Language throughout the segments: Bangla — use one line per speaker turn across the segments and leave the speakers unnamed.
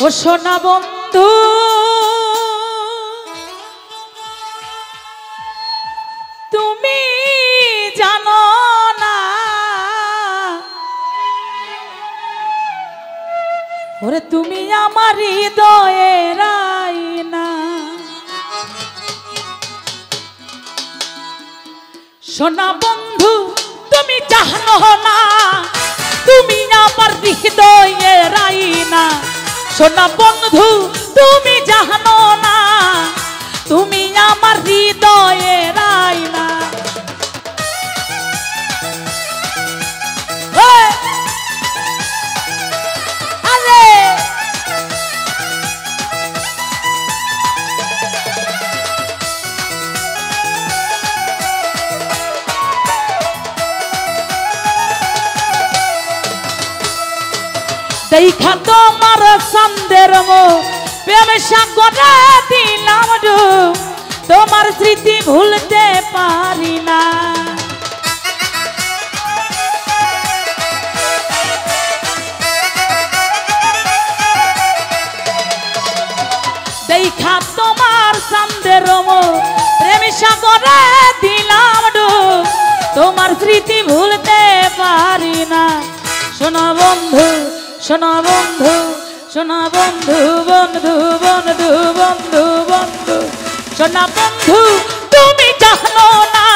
ও সোনা বন্ধু তুমি জানো না ওরে তুমি আমার হৃদয়ের আয়না সোনা বন্ধু তুমি জানো না তুমি আমার হৃদয়ের আয়না সোনা বন্ধু তুমি জানো না তুমি আমার হৃদয়ের আয়না দেখা তোমার সন্দের মো প্রেম সাগরে দিলাম ডুব তোমার স্মৃতি ভুলতে পারি না দেখা তোমার সন্দের মো প্রেম সাগরে দিলাম ডুব তোমার স্মৃতি ভুলতে পারি না সোনা বন্ধু সোনা বন্ধু সোনা বন্ধু বন্ধু বন্ধু বন্ধু বন্ধু সোনা বন্ধু তুমি জানো না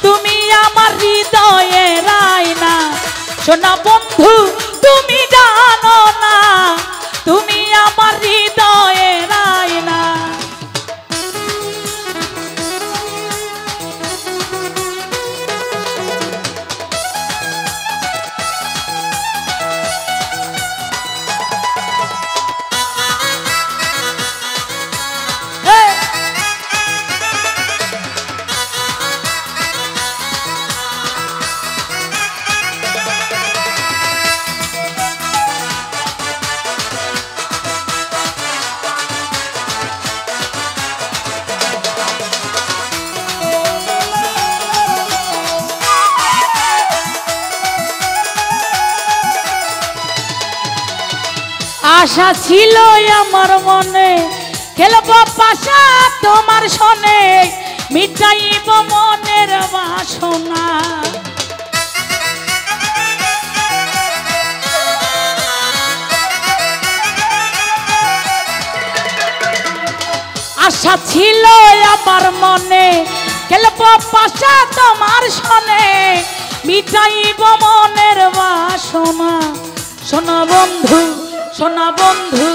তুমি আমার হৃদয়ের আয়না সোনা বন্ধু তুমি জানো না তুমি আমার হৃদয়ের আয়না আশা ছিল আমার মনে খেলব পাশা তোমার সনে মিটাইব মনের বাসনা আশা ছিল আমার মনে খেলব পাশা তোমার সনে মিটাইব মনের বাসনা সোনা বন্ধু সোনা বন্ধু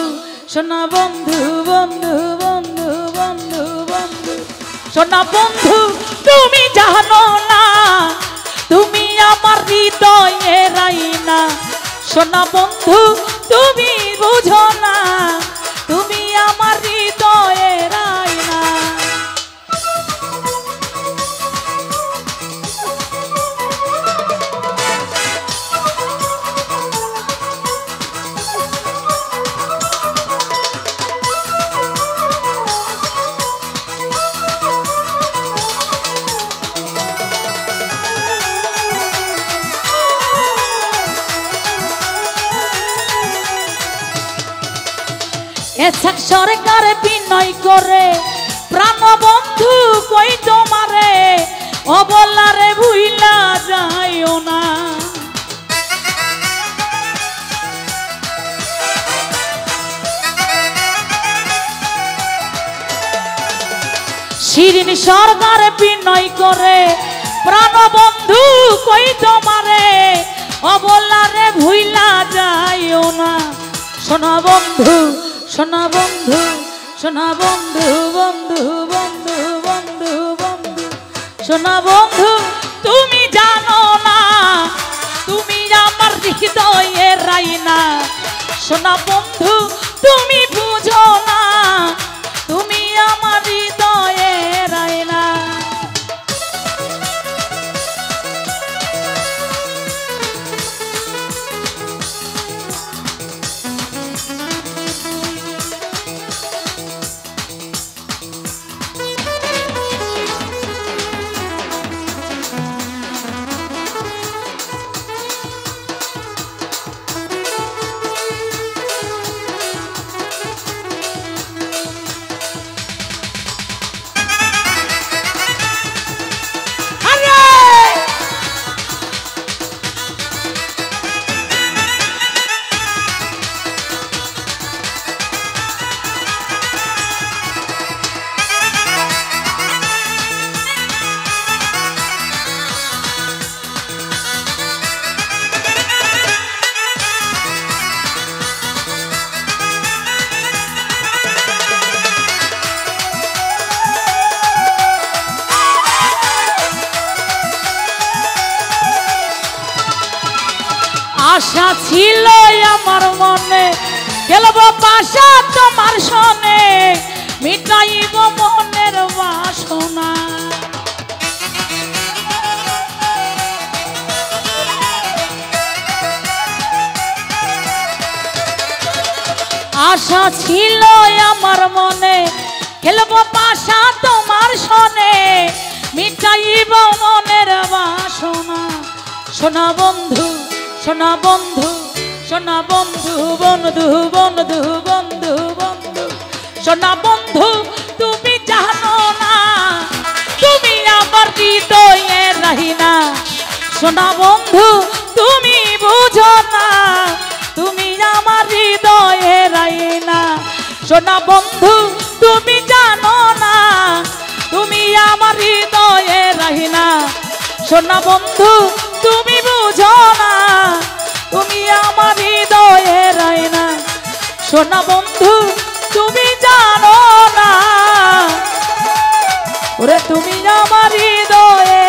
সোনা বন্ধু বন্ধু বন্ধু বন্ধু বন্ধু সোনা বন্ধু তুমি জানো না তুমি আমার হৃদয়ের আয়না সোনা বন্ধু তুমি বুঝো না তুমি আমার হৃদয়ের আয়না এসক সরকার বিনয় করে প্রাণ বন্ধু কই তোমারে অবলারে ভুইলা যাইও না শিরিন সরকার বিনয় করে প্রাণ বন্ধু কই তোমারে অবলারে ভুইলা যাইও না সোনা বন্ধু সোনা বন্ধু সোনা বন্ধু বন্ধু বন্ধু বন্ধু বন্ধু সোনা বন্ধু তুমি জানো না তুমি আমার হৃদয়ের আয়না সোনা বন্ধু তুমি বুঝো না তুমি আমার হৃদয়ের আয়না আশা ছিল আমার মনে খেলবো পাশা তোমার সনে মিটাইব মনের বাসনা আশা ছিল আমার মনে খেলবো পাশা তোমার সনে মিটাইব মনের বাসনা সোনা বন্ধু সোনা বন্ধু সোনা বন্ধু বন্ধু বন্ধু বন্ধু বন্ধু সোনা বন্ধু তুমি জানো না তুমি আমার হৃদয়ে রহিনা সোনা বন্ধু তুমি বুঝো না তুমি আমার হৃদয়ে রহিনা সোনা বন্ধু তুমি জানো না তুমি আমার হৃদয়ে রহিনা সোনা বন্ধু তুমি বুঝো না তুমি আমার হৃদয়ে রহিনা সোনা বন্ধু তুমি জানো না ওরে তুমি আমার হৃদয়ে